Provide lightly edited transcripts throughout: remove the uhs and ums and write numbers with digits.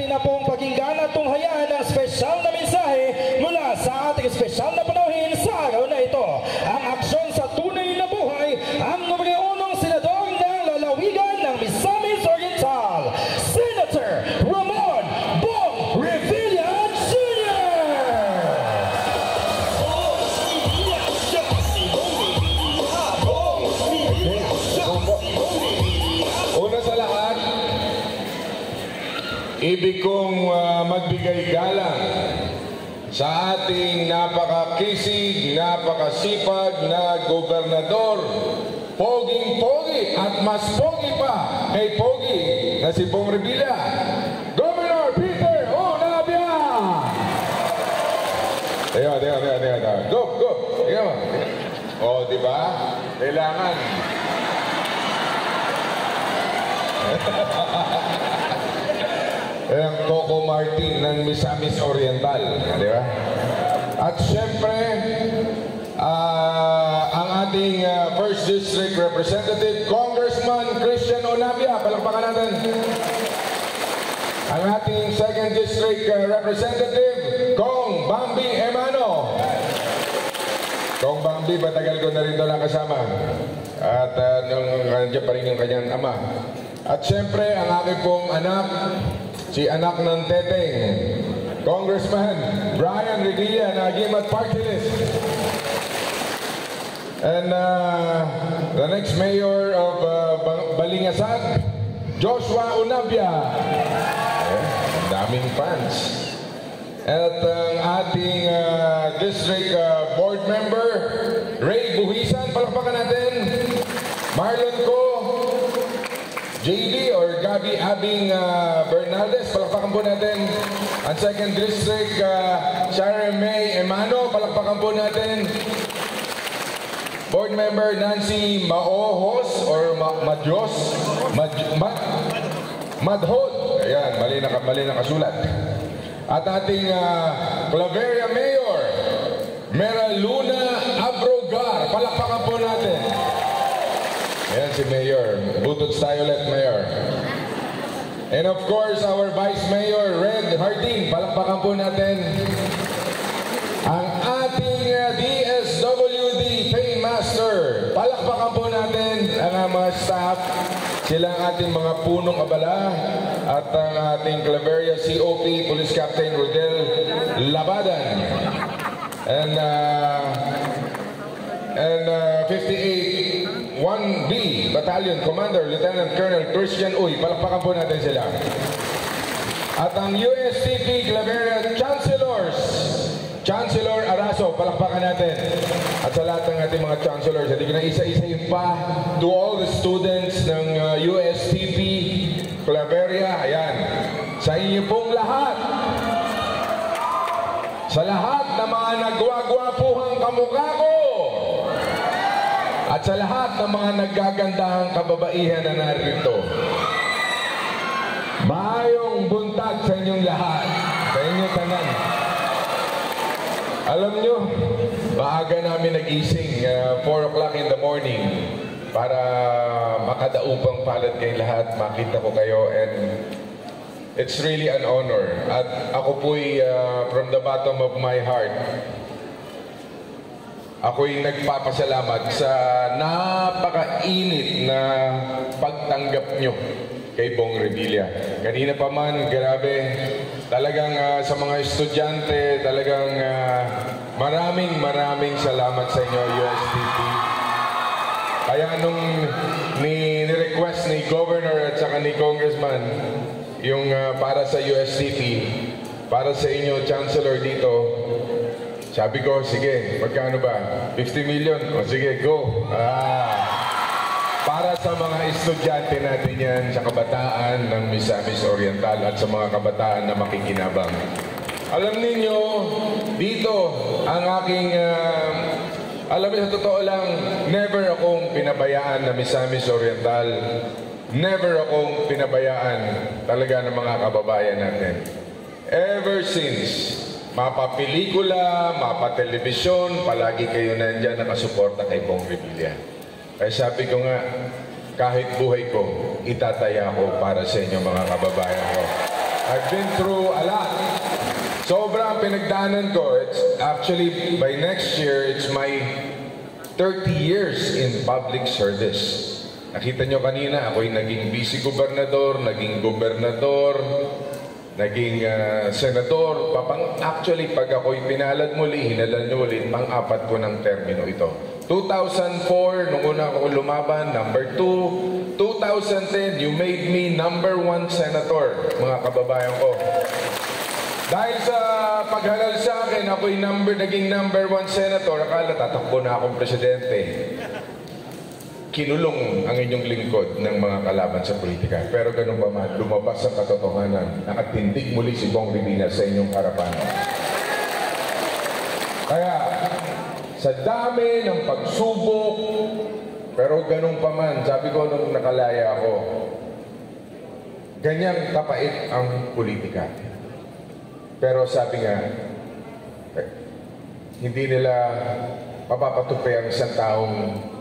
atin na pong pakinggan at tunghayan ng espesyal na mensahe mula sa ating espesyal na panauhin sa araw na ito. Ang aksyon sa tunay na buhay, ang numero 1 senador ng lalawigan ng Misamis Oriental, Senator Ramon Bong Revilla Jr. Una sa lahat, ibig kong magbigay galang sa ating napakakisig, napakasipag na gobernador, poging-pogi at mas pogi pa kay pogi na si Bong Revilla, Governor Peter Onabia! Teka. Go! Teka mo. O, diba? Kailangan. Ang Coco Martin ng Misamis Oriental, di ba? At syempre, ang ating First District Representative, Congressman Christian Onabia. Palakpakan natin. Ang ating Second District Representative, Kong Bambi Emano. Kong Bambi, matagal ko na rin ito nakasama. At nandiyan pa rin yung kanyang ama. At syempre, ang aking pong anak, si anak ng teteng, Congressman Brian Revilla na Agimat Party List. And the next mayor of Balingasag, Joshua Onabia. Ang daming fans. At ang ating district board member, Ray Buhisan, palakpakan natin. Marlon Co, JD or Gabi Abing Bernaldez, palakpakan po natin. Ang second district, Sharon May Emano, palakpakan po natin. Board member Nancy Maojos or Madjos, Madhod. Ayan, mali na kasulat. At ating Claveria Mayor, Mera Luna Abrogar, palakpakan po natin. Ayan si Mayor. Butots tayo ulit, Mayor. And of course, our Vice Mayor, Red Hardin. Palakpakan po natin. Ang ating DSWD Paymaster. Palakpakan po natin ang mga staff. Sila ang ating mga punong abala. At ang ating Claveria COP, Police Captain Rodel Labadan. And 58 1B Battalion Commander Lieutenant Colonel Christian Uy, palakpakan po natin sila. At ang USTP Claveria Chancellor Araso, palakpakan natin. At sa lahat ng ating mga chancellors, hindi ko na isa-isayin pa, to all the students ng USTP Claveria, ayan, sa inyo pong lahat, sa lahat ng mga nagwagwapuhang kamukha ko, at sa lahat ng mga naggagandahang kababaihan na narito, maayong buntag sa inyong lahat, sa inyong tanan. Alam nyo, maaga namin nagising, 4 o'clock in the morning, para makadaupang palad kayong lahat, makita ko kayo, and it's really an honor. At ako po'y from the bottom of my heart, ako'y nagpapasalamat sa napakainit na pagtanggap nyo kay Bong Revilla. Kanina pa man, grabe, talagang sa mga estudyante, talagang maraming salamat sa inyo, USTP. Kaya nung ni-request ni Governor at saka ni Congressman yung para sa USTP, para sa inyo, Chancellor dito, sabi ko, sige, magkano ba? 50 million? O sige, go. Para sa mga estudyante natin yan, sa kabataan ng Misamis Oriental at sa mga kabataan na makikinabang. Alam ninyo, dito, ang aking, alam niyo, sa totoo lang, never akong pinabayaan na Misamis Oriental. Never akong pinabayaan talaga ng mga kababayan natin. Ever since, mapapelikula, mapatelebisyon, palagi kayo nandyan nakasuporta kay Bong Revilla. Kaya sabi ko nga, kahit buhay ko, itataya ko para sa inyo mga kababayan ko. I've been through a lot. Sobrang pinagdaanan ko. It's actually, by next year, it's my 30 years in public service. Nakita nyo kanina, ako'y naging vice-gobernador, naging gobernador, naging senador. Actually, pag ako'y pinalad muli, hinalad nyo ulit, pang-apat ko ng termino ito. 2004, nung una ako lumaban, number 2. 2010, you made me number 1 senator, mga kababayan ko. Dahil sa paghalal sa akin, ako'y naging number 1 senator, akala tatakbo na akong presidente. Kinulong ang inyong lingkod ng mga kalaban sa politika. Pero ganun pa man, lumabas sa katotohanan, nakatindig muli si Bong Revilla sa inyong harapan. Kaya, sa dami ng pagsubok, pero ganun pa man, sabi ko nung nakalaya ako, ganyang kapait ang politika. Pero sabi nga, hindi nila mapapatupi ang isang taong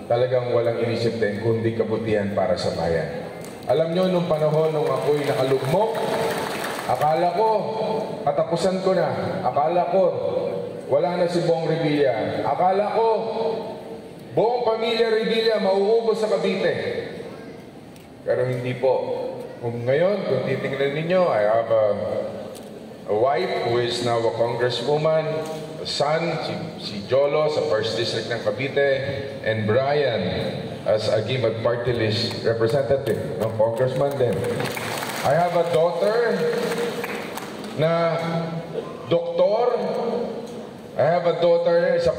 talagang walang inisip din kundi kabutihan para sa bayan. Alam nyo, nung panahon nung ako'y nakalugmok, akala ko, katapusan ko na. Akala ko, wala na si Bong Revilla. Akala ko, buong pamilya Revilla mauubos sa Cavite. Pero hindi po. Kung ngayon, kung titingnan ninyo, I have a wife who is now a congresswoman, a son, si Jolo sa 1st District ng Cavite, and Brian as a Gimat Party List representative, ng congressman din. I have a daughter na doktor. I have a daughter, isa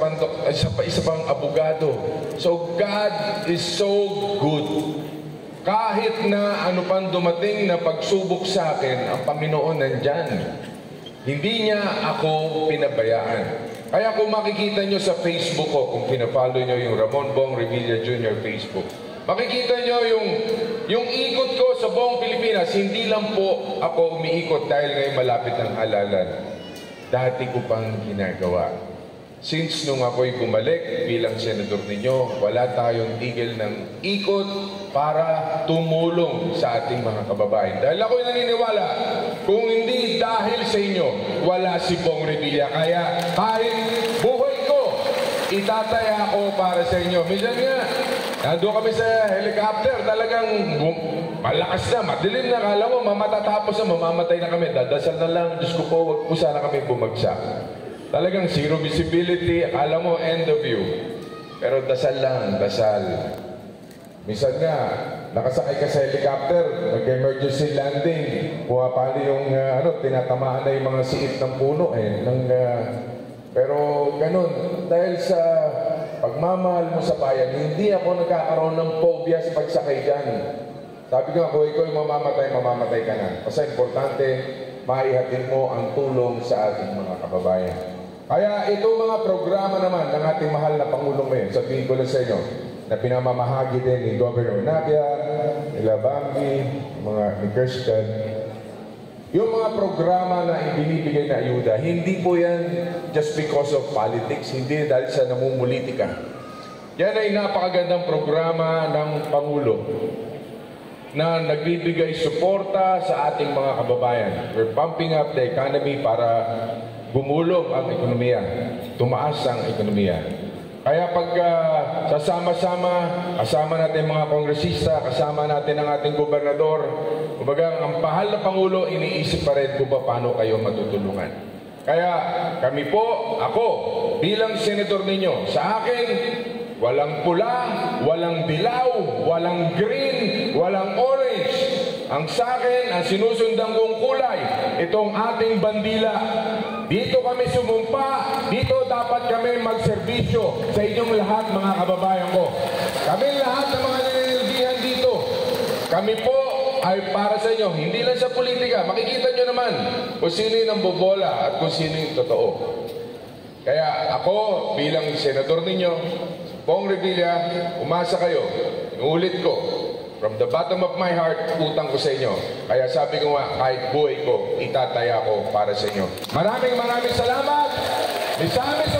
pang abogado. So God is so good. Kahit na ano pang dumating na pagsubok sa akin, ang Panginoon nandyan. Hindi niya ako pinabayaan. Kaya kung makikita nyo sa Facebook ko, kung pinapalo nyo yung Ramon Bong Revilla Jr. Facebook, makikita nyo yung ikot ko sa buong Pilipinas. Hindi lang po ako umiikot dahil ngayon malapit ang halalan. Dati ko pang ginagawa. Since nung ako'y bumalik bilang senador ninyo, wala tayong tigil ng ikot para tumulong sa ating mga kababayan. Dahil ako'y naniniwala, kung hindi dahil sa inyo, wala si Bong Revilla. Kaya kahit buhay ko, itataya ako para sa inyo. Minsan nga, nandun kami sa helicopter, talagang malakas na, madilim na, kala mo, mamatatapos na, mamamatay na kami. Dadasal na lang, Diyos ko po, wag po sana kami bumagsak. Talagang zero visibility, akala mo, end of view. Pero dasal lang, dasal. Minsan nga, nakasakay ka sa helicopter, nag-emergency landing, pumapali yung, tinatamaan na yung mga siit ng puno pero ganun, dahil sa pagmamahal mo sa bayan, hindi ako nagkakaroon ng phobia sa pagsakay dyan. Sabi ko, kung ikaw mamamatay ka na. Kasi importante, maihatid mo ang tulong sa ating mga kababayan. Kaya itong mga programa naman ng ating mahal na Pangulong ngayon, sabihin ko lang sa inyo, na pinamamahagi din ni Governor Nadia, ni Labambi, ni Kirsten, yung mga programa na ibinibigay na ayuda, hindi po yan just because of politics, hindi dahil sa namumulitika. Yan ay napakagandang programa ng Pangulo na nagbibigay suporta sa ating mga kababayan. We're pumping up the economy para gumulong ang ekonomiya, tumaas ang ekonomiya. Kaya pag kasama natin mga kongresista, kasama natin ang ating gobernador, kumbaga ang mahal na Pangulo, iniisip pa rin kung paano kayo matutulungan. Kaya kami po, ako, bilang senador ninyo, sa akin, walang pula, walang dilaw, walang green, walang orange. Ang sa akin, ang sinusundan kong kulay, itong ating bandila. Dito kami sumumpa, dito dapat kami magserbisyo sa inyong lahat, mga kababayan ko. Kami lahat ng mga nananilbihan dito. Kami po ay para sa inyo, hindi lang sa politika. Makikita nyo naman kung sino yung nambobola at kung sino yung totoo. Kaya ako, bilang senador ninyo, Bong Revilla, umasa kayo. Inuulit ko. From the bottom of my heart, utang ko sa inyo. Kaya sabi ko nga, kahit buhay ko, itataya ko para sa inyo. Maraming salamat. Misamis